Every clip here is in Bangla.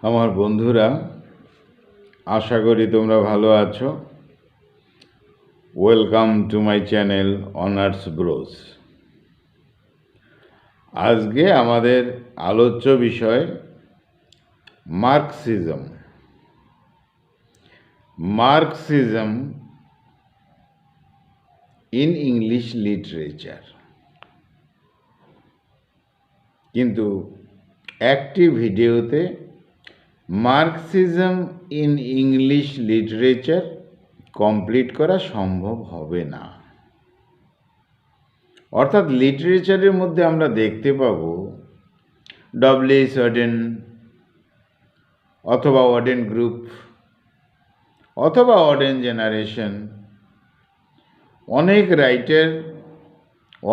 আমার বন্ধুরা, আশা করি তোমরা ভালো আছো। Welcome to my channel honours bros. আজকে আমাদের আলোচ্য বিষয় Marxism. Marxism in English literature. কিন্তু একটি ভিডিওতে Marxism in English literature complete করা সম্ভব হবে না। অর্থাৎ লিটারেচারের মধ্যে আমরা দেখতে পাব ডব্লিউ.এইচ. ওডেন অথবা ওডেন গ্রুপ অথবা ওডেন জেনারেশন, অনেক রাইটার,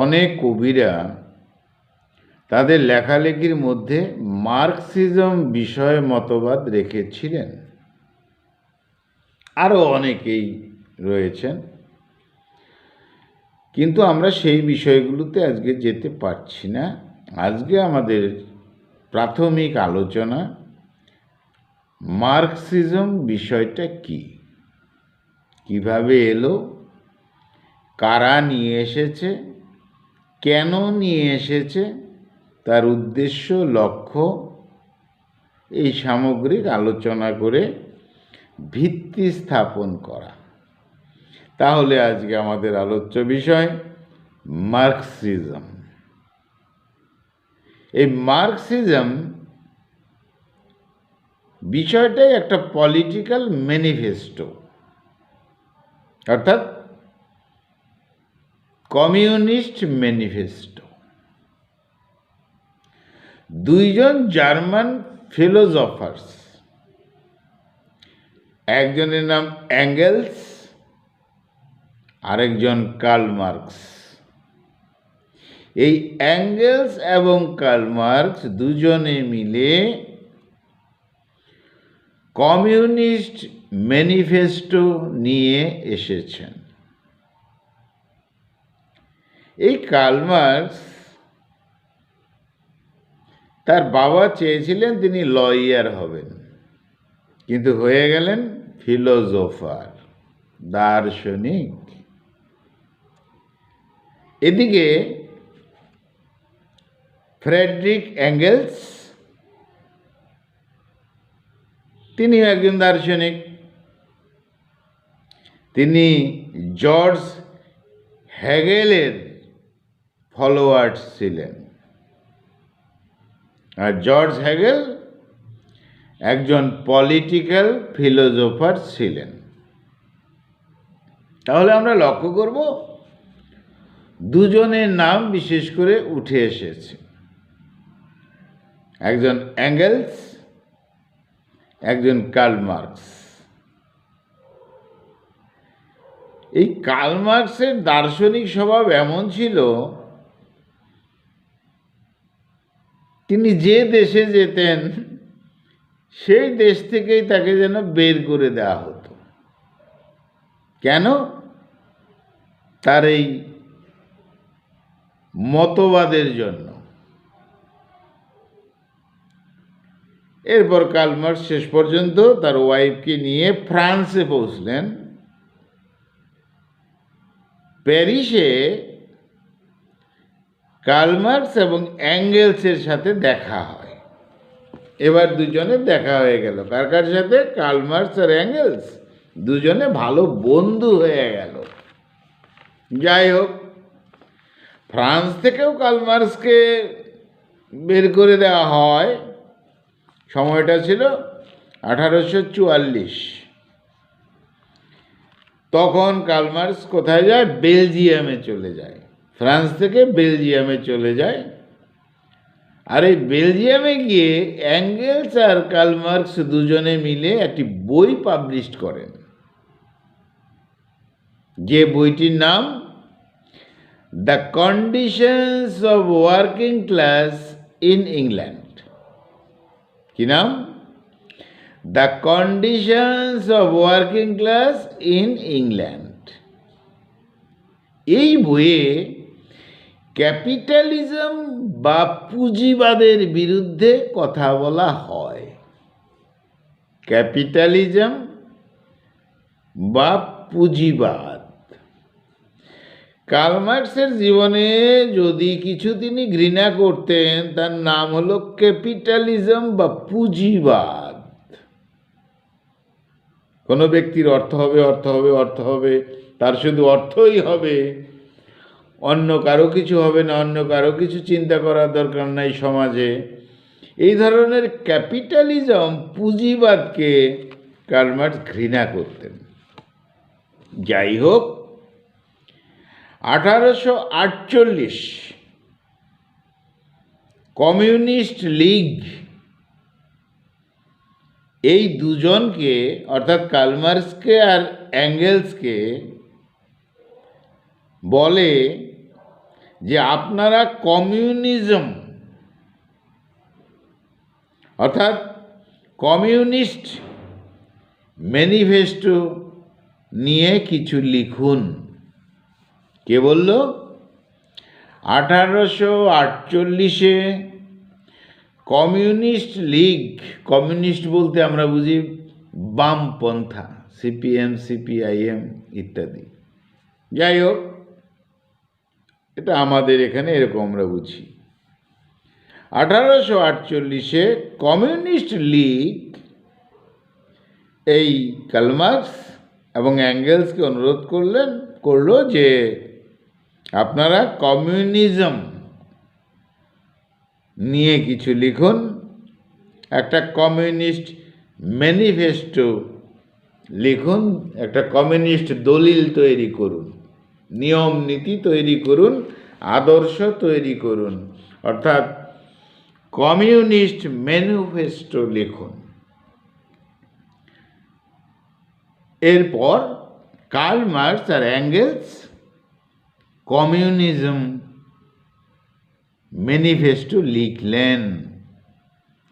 অনেক কবিরা তাদের লেখালেখির মধ্যে মার্কসিজম বিষয়ে মতবাদ রেখেছিলেন। আরও অনেকেই রয়েছেন, কিন্তু আমরা সেই বিষয়গুলোতে আজকে যেতে পারছি না। আজকে আমাদের প্রাথমিক আলোচনা মার্কসিজম বিষয়টা কি, কিভাবে এলো, কারা নিয়ে এসেছে, কেন নিয়ে এসেছে, তার উদ্দেশ্য, লক্ষ্য, এই সামগ্রিক আলোচনা করে ভিত্তি স্থাপন করা। তাহলে আজকে আমাদের আলোচ্য বিষয় মার্কসিজম। এই মার্কসিজম বিষয়টাই একটা পলিটিক্যাল ম্যানিফেস্টো, অর্থাৎ কমিউনিস্ট ম্যানিফেস্টো। দুইজন জার্মান ফিলোসফার্স, একজনের নাম অ্যাঙ্গেলস, আরেকজন কার্ল মার্কস। এই অ্যাঙ্গেলস এবং কার্ল মার্কস দুজনে মিলে কমিউনিস্ট ম্যানিফেস্টো নিয়ে এসেছেন। এই কার্ল মার্কস, তার বাবা চেয়েছিলেন তিনি লয়ার হবেন, কিন্তু হয়ে গেলেন ফিলোসোফার, দার্শনিক। এদিকে ফ্রেডরিক অ্যাঙ্গেলস, তিনি একজন দার্শনিক। তিনি জর্জ হেগেলের ফলোয়ার্স ছিলেন, আর জর্জ হেগেল একজন পলিটিক্যাল ফিলোসোফার ছিলেন। তাহলে আমরা লক্ষ্য করব দুজনের নাম বিশেষ করে উঠে এসেছে, একজন অ্যাঙ্গেলস, একজন কার্ল মার্কস। এই কার্ল মার্কসের দার্শনিক স্বভাব এমন ছিল, তিনি যে দেশে যেতেন সেই দেশ থেকেই তাকে যেন বের করে দেওয়া হতো। কেন? তার এই মতবাদের জন্য। এরপর কার্ল মার্কস শেষ পর্যন্ত তার ওয়াইফকে নিয়ে ফ্রান্সে পৌঁছলেন। প্যারিসে কার্ল মার্কস এবং অ্যাঙ্গেলসের সাথে দেখা হয়। এবার দুজনের দেখা হয়ে গেল। কার কার সাথে? কার্ল মার্কস আর অ্যাঙ্গেলস দুজনে ভালো বন্ধু হয়ে গেল। যাই হোক, ফ্রান্স থেকেও কার্ল মার্কসকে বের করে দেওয়া হয়। সময়টা ছিল 1844। তখন কার্ল মার্কস কোথায় যায়? বেলজিয়ামে চলে যায়। ফ্রান্স থেকে বেলজিয়ামে চলে যায়। আর এই বেলজিয়ামে গিয়ে অ্যাঙ্গেলস আর কার্ল মার্কস দুজনে মিলে একটি বই পাবলিশ করেন, যে বইটির নাম the conditions of working class in England. কি নাম? The conditions of working class in England. এই বইয়ে ক্যাপিটালিজম বা পুঁজিবাদের বিরুদ্ধে কথা বলা হয়। ক্যাপিটালিজম বা পুঁজিবাদ। কার্ল মার্কসের জীবনে যদি কিছু তিনি ঘৃণা করতেন তার নাম হলো ক্যাপিটালিজম বা পুঁজিবাদ। কোনো ব্যক্তির অর্থ হবে, অর্থ হবে, অর্থ হবে, তার শুধু অর্থই হবে, অন্য কারো কিছু হবে না, অন্য কারো কিছু চিন্তা করার দরকার নাই সমাজে, এই ধরনের ক্যাপিটালিজম পুঁজিবাদকে কার্ল মার্কস ঘৃণা করতেন। যাই হোক, 1848 কমিউনিস্ট লীগ এই দুজনকে অর্থাৎ কার্ল মার্কসকে আর অ্যাঙ্গেলসকে বলে যে আপনারা কমিউনিজম অর্থাৎ কমিউনিস্ট ম্যানিফেস্টো নিয়ে কিছু লিখুন। কে বলল? 1848 কমিউনিস্ট লীগ, কমিউনিস্ট বলতে আমরা বুঝি বামপন্থা, সিপিএম, সিপিআইএম ইত্যাদি। যাই হোক, এটা আমাদের এখানে এরকম আমরা বুঝি। 1848 কমিউনিস্ট লীগ এই কার্ল মার্কস এবং অ্যাঙ্গেলসকে অনুরোধ করলো যে আপনারা কমিউনিজম নিয়ে কিছু লিখুন, একটা কমিউনিস্ট ম্যানিফেস্টো লিখুন, একটা কমিউনিস্ট দলিল তৈরি করুন, নিয়ম নীতি তৈরি করুন, আদর্শ তৈরি করুন, অর্থাৎ কমিউনিস্ট ম্যানিফেস্টো লিখুন। এরপর কার্ল মার্কস আর অ্যাঙ্গেলস কমিউনিজম ম্যানিফেস্টো লিখলেন,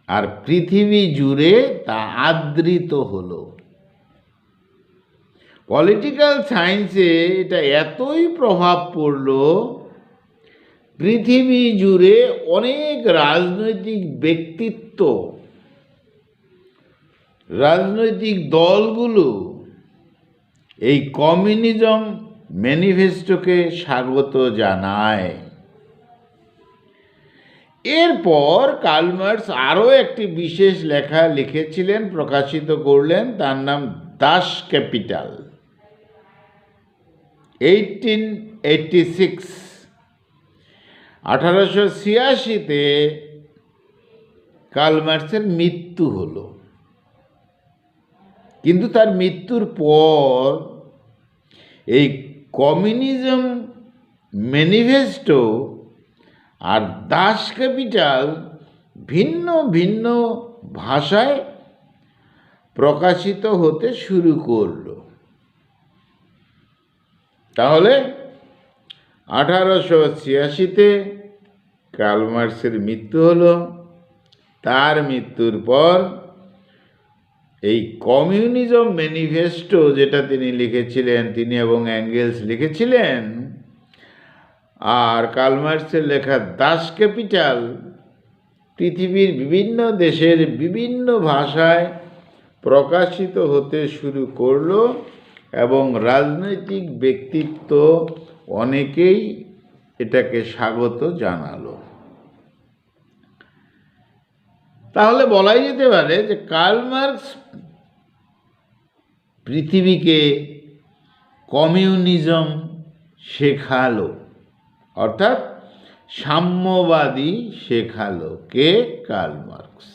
আর পৃথিবী জুড়ে তা আদৃত হলো। পলিটিক্যাল সায়েন্সে এটা এতই প্রভাব পড়ল, পৃথিবী জুড়ে অনেক রাজনৈতিক ব্যক্তিত্ব, রাজনৈতিক দলগুলো এই কমিউনিজম ম্যানিফেস্টোকে স্বাগত জানায়। এরপর কার্ল মার্কস আরও একটি বিশেষ লেখা লিখেছিলেন, প্রকাশিত করলেন, তার নাম দাস ক্যাপিটাল। 1886 কার্ল মার্কসের মৃত্যু হলো, কিন্তু তার মৃত্যুর পর এই কমিউনিজম ম্যানিফেস্টো আর দাস ক্যাপিটাল ভিন্ন ভিন্ন ভাষায় প্রকাশিত হতে শুরু করল। তাহলে 1886 কার্ল মার্কসের মৃত্যু হলো। তার মৃত্যুর পর এই কমিউনিজম ম্যানিফেস্টো যেটা তিনি লিখেছিলেন, তিনি এবং অ্যাঙ্গেলস লিখেছিলেন, আর কার্ল মার্কসের লেখা দাস ক্যাপিটাল পৃথিবীর বিভিন্ন দেশের বিভিন্ন ভাষায় প্রকাশিত হতে শুরু করলো এবং রাজনৈতিক ব্যক্তিত্ব অনেকেই এটাকে স্বাগত জানালো। তাহলে বলাই যেতে পারে যে কার্ল মার্কস পৃথিবীকে কমিউনিজম শেখালো, অর্থাৎ সাম্যবাদী শেখালো। কে? Karl Marx.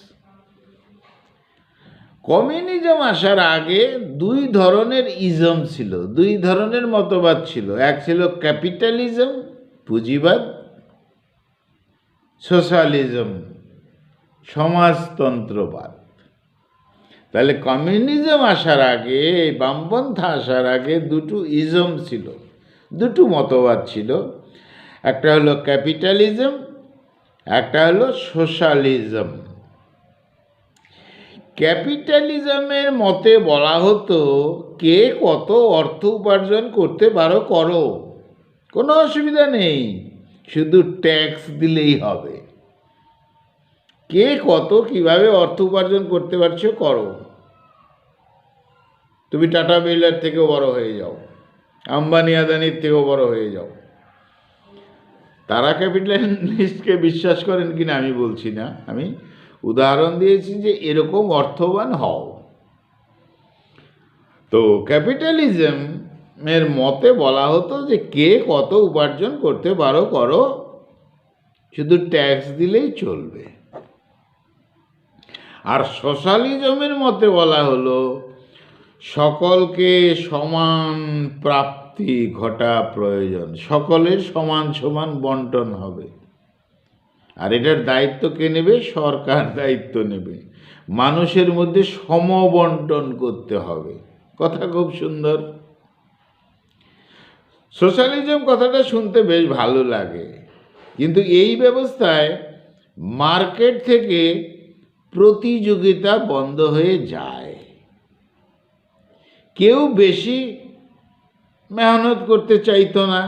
কমিউনিজম আসার আগে দুই ধরনের ইজম ছিল, দুই ধরনের মতবাদ ছিল। এক ছিল ক্যাপিটালিজম, পুঁজিবাদ, সোশ্যালিজম, সমাজতন্ত্রবাদ। তাহলে কমিউনিজম আসার আগে, বামপন্থা আসার আগে দুটো ইজম ছিল, দুটো মতবাদ ছিল। একটা হলো ক্যাপিটালিজম, একটা হলো সোশ্যালিজম। ক্যাপিটালিজমের মতে বলা হতো, কে কত অর্থ উপার্জন করতে পারো করো, কোনো অসুবিধা নেই, শুধু ট্যাক্স দিলেই হবে। কে কত কিভাবে অর্থ উপার্জন করতে পারছো করো, তুমি টাটা বিড়লার থেকেও বড় হয়ে যাও, আম্বানি আদানির থেকেও বড় হয়ে যাও। তারা ক্যাপিটালিস্টকে বিশ্বাস করেন কিনা আমি বলছি না, আমি উদাহরণ দিয়েছি যে এরকম অর্থবান হও। তো ক্যাপিটালিজমের মতে বলা হতো যে কে কত উপার্জন করতে পারো করো, শুধু ট্যাক্স দিলেই চলবে। আর সোশ্যালিজমের মতে বলা হলো সকলকে সমান প্রাপ্তি ঘটা প্রয়োজন, সকলের সমান সমান বন্টন হবে। আর এটার দায়িত্ব কে নেবে? সরকার দায়িত্ব নেবে। মানুষের মধ্যে সমবন্টন করতে হবে। কথা খুব সুন্দর। সোশ্যালিজম কথাটা শুনতে বেশ ভালো লাগে, কিন্তু এই ব্যবস্থায় মার্কেট থেকে প্রতিযোগিতা বন্ধ হয়ে যায়। কেউ বেশি মেহনত করতে চাইতো না,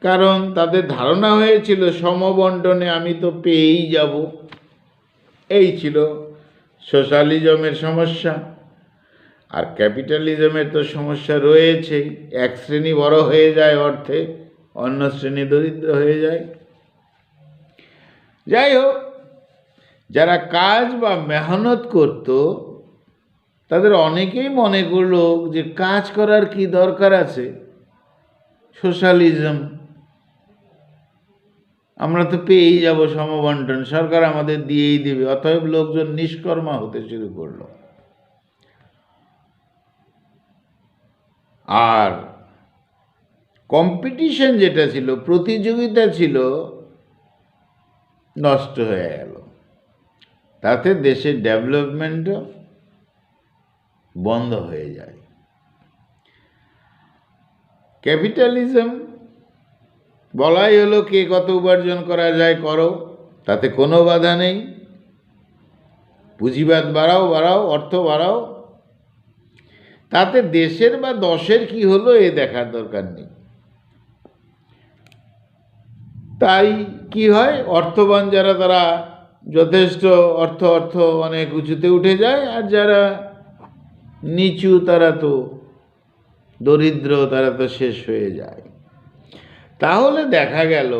কারণ তাদের ধারণা হয়েছিল সমবন্টনে আমি তো পেয়েই যাব। এই ছিল সোশ্যালিজমের সমস্যা। আর ক্যাপিটালিজমের তো সমস্যা রয়েছেই, এক শ্রেণী বড় হয়ে যায় অর্থে, অন্য শ্রেণী দরিদ্র হয়ে যায়। যাই হোক, যারা কাজ বা মেহনত করত তাদের অনেকেই মনে করলো যে কাজ করার কি দরকার আছে, সোশ্যালিজম, আমরা তো পেয়েই যাব সমবন্টন, সরকার আমাদের দিয়েই দেবে। অতএব লোকজন নিষ্কর্মা হতে শুরু করলো। আর কম্পিটিশন যেটা ছিল, প্রতিযোগিতা ছিল, নষ্ট হয়ে গেল। তাতে দেশের ডেভেলপমেন্টও বন্ধ হয়ে যায়। ক্যাপিটালিজম বলাই হলো কে কত উপার্জন করা যায় করো, তাতে কোনো বাধা নেই। পুঁজিবাদ বাড়াও বাড়াও, অর্থ বাড়াও, তাতে দেশের বা দশের কি হলো এ দেখার দরকার নেই। তাই কি হয়, অর্থবান যারা তারা যথেষ্ট অর্থ অনেক উঁচুতে উঠে যায়, আর যারা নিচু তারা তো দরিদ্র, তারা তো শেষ হয়ে যায়। তাহলে দেখা গেল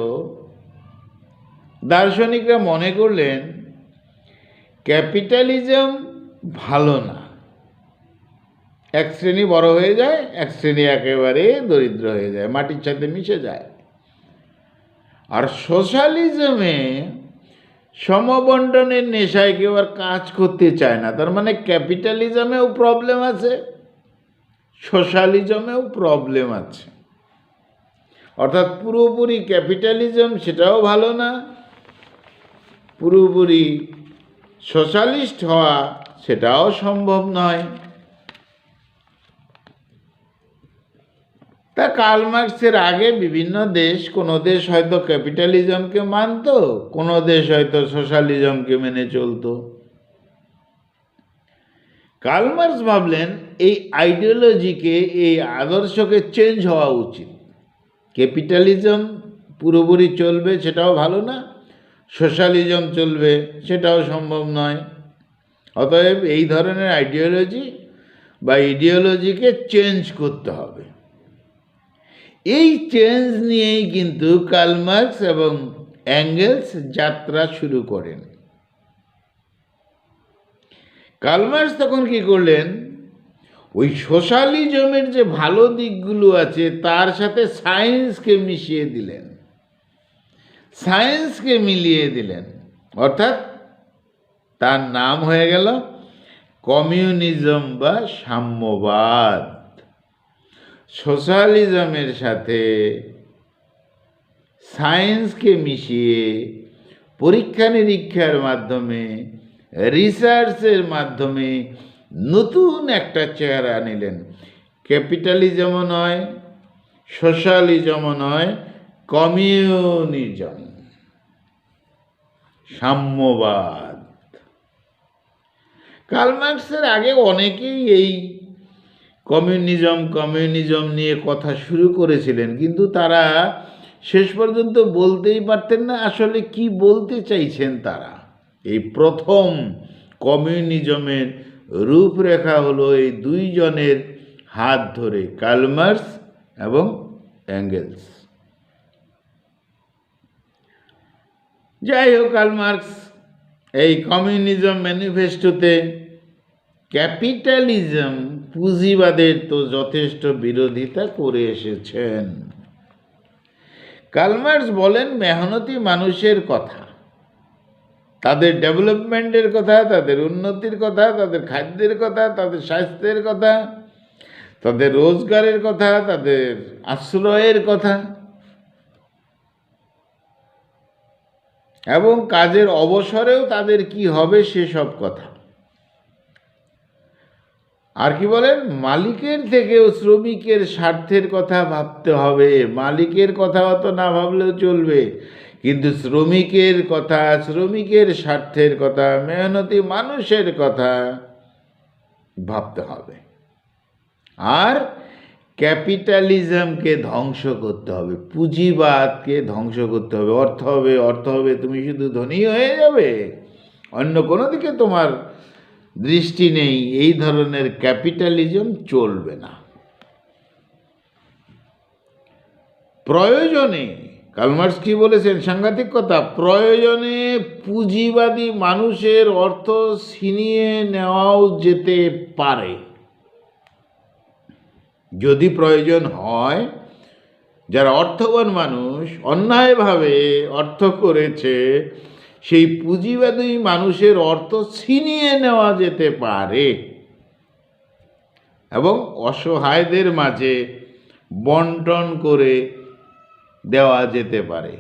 দার্শনিকরা মনে করলেন ক্যাপিটালিজম ভালো না। এক শ্রেণী বড় হয়ে যায়, এক শ্রেণী একেবারে দরিদ্র হয়ে যায়, মাটির সাথে মিশে যায়। আর সোশ্যালিজমে সমবন্টনের নেশায় কেউ আর কাজ করতে চায় না। তার মানে ক্যাপিটালিজমেও প্রবলেম আছে, সোশ্যালিজমেও প্রবলেম আছে। অর্থাৎ পুরোপুরি ক্যাপিটালিজম সেটাও ভালো না, পুরোপুরি সোশ্যালিস্ট হওয়া সেটাও সম্ভব নয়। তা কার্ল মার্কসের আগে বিভিন্ন দেশ, কোনো দেশ হয়তো ক্যাপিটালিজমকে মানত, কোনো দেশ হয়তো সোশ্যালিজমকে মেনে চলত। কার্ল মার্কস ভাবলেন এই আইডিওলজিকে, এই আদর্শকে চেঞ্জ হওয়া উচিত। ক্যাপিটালিজম পুরোপুরি চলবে সেটাও ভালো না, সোশ্যালিজম চলবে সেটাও সম্ভব নয়। অতএব এই ধরনের আইডিওলজি বা ইডিওলজিকে চেঞ্জ করতে হবে। এই চেঞ্জ নিয়েই কিন্তু কার্ল মার্কস এবং অ্যাঙ্গেলস যাত্রা শুরু করেন। কার্ল মার্কস তখন কি করলেন, ওই সোশ্যালিজমের যে ভালো দিকগুলো আছে তার সাথে সায়েন্সকে মিশিয়ে দিলেন, সায়েন্সকে মিলিয়ে দিলেন। অর্থাৎ তার নাম হয়ে গেল কমিউনিজম বা সাম্যবাদ। সোশ্যালিজমের সাথে সায়েন্সকে মিশিয়ে পরীক্ষা নিরীক্ষার মাধ্যমে, রিসার্চের মাধ্যমে নতুন একটা চেহারা নিলেন। ক্যাপিটালিজমও নয়, সোশ্যালিজমও নয়, কমিউনিজম, সাম্যবাদ। কার্ল মার্কসের আগে অনেকেই এই কমিউনিজম নিয়ে কথা শুরু করেছিলেন, কিন্তু তারা শেষ পর্যন্ত বলতেই পারতেন না আসলে কি বলতে চাইছেন তারা। এই প্রথম কমিউনিজমের রূপরেখা হলো এই দুইজনের হাত ধরে, কার্ল মার্কস এবং অ্যাঙ্গেলস। যাই হোক, কার্ল মার্কস এই কমিউনিজম ম্যানিফেস্টোতে ক্যাপিটালিজম, পুঁজিবাদের তো যথেষ্ট বিরোধিতা করে এসেছেন। কার্ল মার্কস বলেন মেহনতি মানুষের কথা, তাদের ডেভেলপমেন্টের কথা, তাদের উন্নতির কথা, তাদের খাদ্যের কথা, তাদের স্বাস্থ্যের কথা, তাদের রোজগারের কথা, তাদের আশ্রয়ের কথা এবং কাজের অবসরেও তাদের কি হবে সেসব কথা। আর কি বলেন, মালিকের থেকেও শ্রমিকের স্বার্থের কথা ভাবতে হবে। মালিকের কথা অত না ভাবলেও চলবে, কিন্তু শ্রমিকের কথা, শ্রমিকের স্বার্থের কথা, মেহনতি মানুষের কথা ভাবতে হবে। আর ক্যাপিটালিজমকে ধ্বংস করতে হবে, পুঁজিবাদকে ধ্বংস করতে হবে। অর্থ হবে, অর্থ হবে, তুমি শুধু ধনী হয়ে যাবে, অন্য কোনো দিকে তোমার দৃষ্টি নেই, এই ধরনের ক্যাপিটালিজম চলবে না। প্রয়োজনে, কার্ল মার্কস কি বলেছেন, সাংঘাতিক কথা, প্রয়োজনে পুঁজিবাদী মানুষের অর্থ ছিনিয়ে নেওয়াও যেতে পারে। যদি প্রয়োজন হয়, যারা অর্থবান মানুষ অন্যায়ভাবে অর্থ করেছে, সেই পুঁজিবাদী মানুষের অর্থ ছিনিয়ে নেওয়া যেতে পারে এবং অসহায়দের মাঝে বন্টন করে দেওয়া যেতে পারে।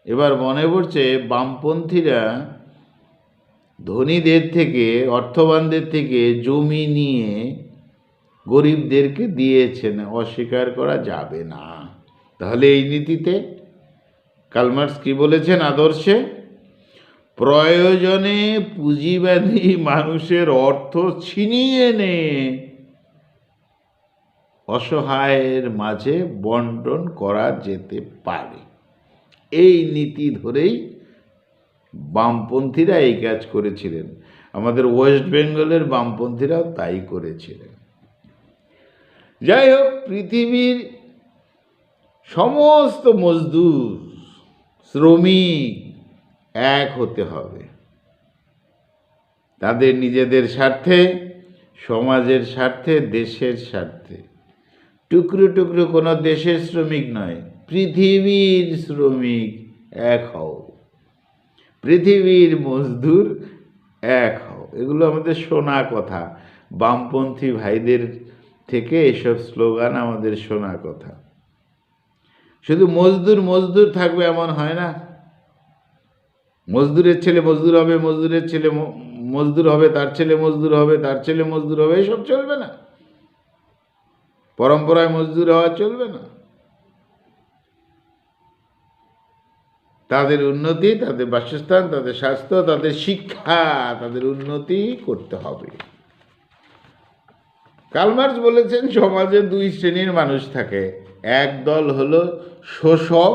এবার মনে পড়ছে, বামপন্থীরা ধনীদের থেকে, অর্থবানদের থেকে জমি নিয়ে গরিবদেরকে দিয়েছেন, অস্বীকার করা যাবে না। তাহলে এই নীতিতে কার্ল মার্কস কি বলেছেন আদর্শে, প্রয়োজনে পুঁজিবাদী মানুষের অর্থ ছিনিয়ে নে অসহায়ের মাঝে বন্টন করা যেতে পারে। এই নীতি ধরেই বামপন্থীরা এই কাজ করেছিলেন। আমাদের ওয়েস্ট বেঙ্গলের বামপন্থীরাও তাই করেছিলেন। যাই হোক, পৃথিবীর সমস্ত মজদুর, শ্রমিক এক হতে হবে, তাদের নিজেদের স্বার্থে, সমাজের স্বার্থে, দেশের স্বার্থে। টুকরো টুকরো কোনো দেশের শ্রমিক নয়, পৃথিবীর শ্রমিক এক হও, পৃথিবীর মজদুর এক হও। এগুলো আমাদের শোনা কথা, বামপন্থী ভাইদের থেকে এসব স্লোগান আমাদের শোনা কথা। শুধু মজদুর মজদুর থাকবে এমন হয় না। মজদুরের ছেলে মজদুর হবে, মজদুরের ছেলে মজদুর হবে, তার ছেলে মজদুর হবে, তার ছেলে মজদুর হবে, এসব চলবে না। পরম্পরায় মজদুর হওয়া চলবে না। তাদের উন্নতি, তাদের বাসস্থান, তাদের স্বাস্থ্য, তাদের শিক্ষা, তাদের উন্নতি করতে হবে। কার্ল মার্কস বলেছেন সমাজে দুই শ্রেণীর মানুষ থাকে, এক দল হলো শোষক,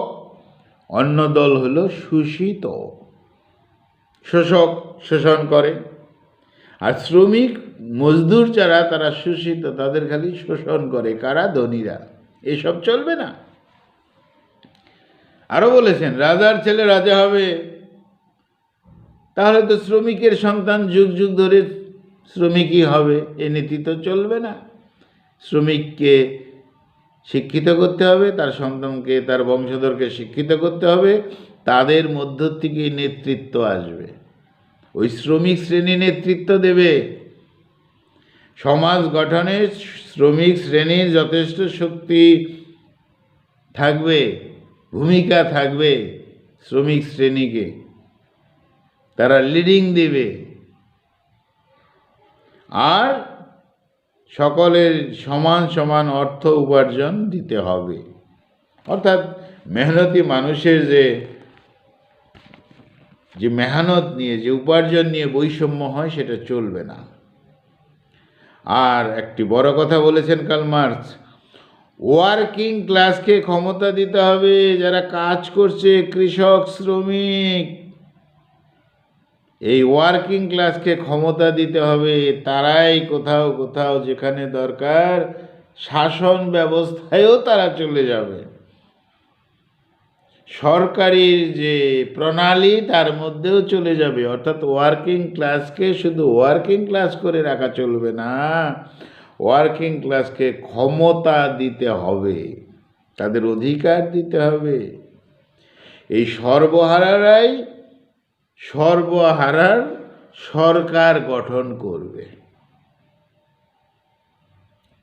অন্য দল হলো শোষিত। শোষক শোষণ করে, আর শ্রমিক মজদুর যারা, তারা শোষিত, তাদের খালি শোষণ করে। কারা? ধনীরা। এসব চলবে না। আরো বলেছেন, রাজার ছেলে রাজা হবে, তাহলে তো শ্রমিকের সন্তান যুগ যুগ ধরে শ্রমিকই হবে। এ নীতি তো চলবে না। শ্রমিককে শিক্ষিত করতে হবে, তার সন্তানকে, তার বংশধরকে শিক্ষিত করতে হবে, তাদের মধ্য থেকেই নেতৃত্ব আসবে। ওই শ্রমিক শ্রেণী নেতৃত্ব দেবে। সমাজ গঠনে শ্রমিক শ্রেণীর যথেষ্ট শক্তি থাকবে, ভূমিকা থাকবে। শ্রমিক শ্রেণীকে তারা লিডিং দেবে, আর সকলের সমান সমান অর্থ উপার্জন দিতে হবে। অর্থাৎ মেহনতি মানুষের যে মেহনত নিয়ে, যে উপার্জন নিয়ে বৈষম্য হয়, সেটা চলবে না। আর একটি বড় কথা বলেছেন কার্ল মার্কস, ওয়ার্কিং ক্লাসকে ক্ষমতা দিতে হবে। যারা কাজ করছে, কৃষক, শ্রমিক, এই ওয়ার্কিং ক্লাসকে ক্ষমতা দিতে হবে, তারাই কোথাও কোথাও যেখানে দরকার শাসন ব্যবস্থায়ও তারা চলে যাবে। সরকারির যে প্রণালী তার মধ্যেও চলে যাবে। অর্থাৎ ওয়ার্কিং ক্লাসকে শুধু ওয়ার্কিং ক্লাস করে রাখা চলবে না, ওয়ার্কিং ক্লাসকে ক্ষমতা দিতে হবে, তাদের অধিকার দিতে হবে। এই সর্বহারারাই সর্বহারার সরকার গঠন করবে।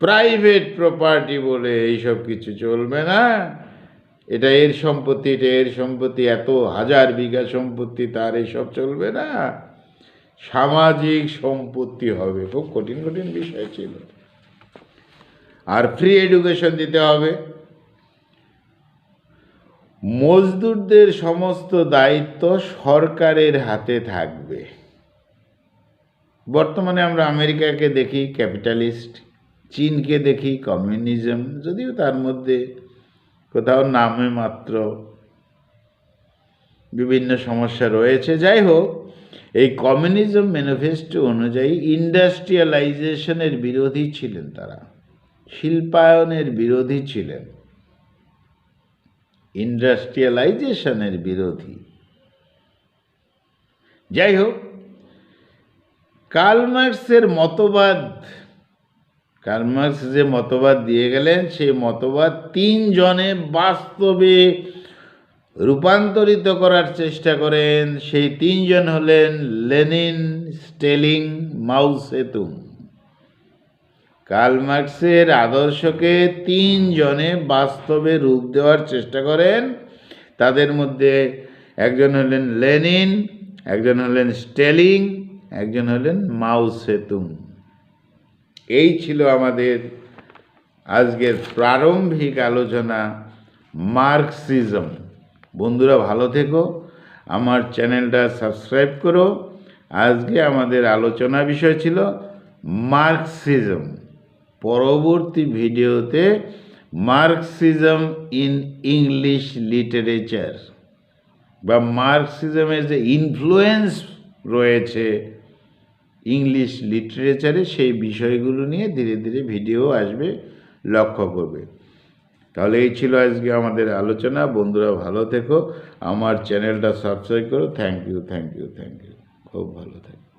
প্রাইভেট প্রপার্টি বলে এইসব কিছু চলবে না। এটা এর সম্পত্তি, এটা এর সম্পত্তি, এত হাজার বিঘা সম্পত্তি তার, এইসব চলবে না। সামাজিক সম্পত্তি হবে। খুব কঠিন কঠিন বিষয় ছিল। আর ফ্রি এডুকেশন দিতে হবে। মজদুরদের সমস্ত দায়িত্ব সরকারের হাতে থাকবে। বর্তমানে আমরা আমেরিকাকে দেখি ক্যাপিটালিস্ট, চীনকে দেখি কমিউনিজম, যদিও তার মধ্যে কোথাও নামে মাত্র বিভিন্ন সমস্যা রয়েছে। যাই হোক, এই কমিউনিজম ম্যানিফেস্টো অনুযায়ী ইন্ডাস্ট্রিয়ালাইজেশনের বিরোধী ছিলেন তারা, শিল্পায়নের বিরোধী ছিলেন, ইন্ডাস্ট্রিয়ালাইজেশনের বিরোধী। যাই হোক, কার্ল মার্কসের মতবাদ, কার্ল মার্কস যে মতবাদ দিয়ে গেলেন সেই মতবাদ তিনজনে বাস্তবে রূপান্তরিত করার চেষ্টা করেন। সেই তিনজন হলেন লেনিন, স্টেলিং, মাও সেতুং। কার্ল মার্কসের আদর্শকে তিনজনে বাস্তবে রূপ দেওয়ার চেষ্টা করেন। তাদের মধ্যে একজন হলেন লেনিন, একজন হলেন স্টেলিং, একজন হলেন মাও সেতুং। এই ছিল আমাদের আজকের প্রারম্ভিক আলোচনা, মার্কসিজম। বন্ধুরা ভালো থেকো, আমার চ্যানেলটা সাবস্ক্রাইব করো। আজকে আমাদের আলোচনা বিষয় ছিল মার্কসিজম। পরবর্তী ভিডিওতে মার্কসিজম ইন ইংলিশ লিটারেচার বা মার্কসিজমের যে ইনফ্লুয়েন্স রয়েছে ইংলিশ লিটারেচারে, সেই বিষয়গুলো নিয়ে ধীরে ধীরে ভিডিও আসবে, লক্ষ্য করবে। তাহলে এই ছিল আজকে আমাদের আলোচনা। বন্ধুরা ভালো থেকো, আমার চ্যানেলটা সাবস্ক্রাইব করো। Thank you, thank you, thank you. খুব ভালো থেকো।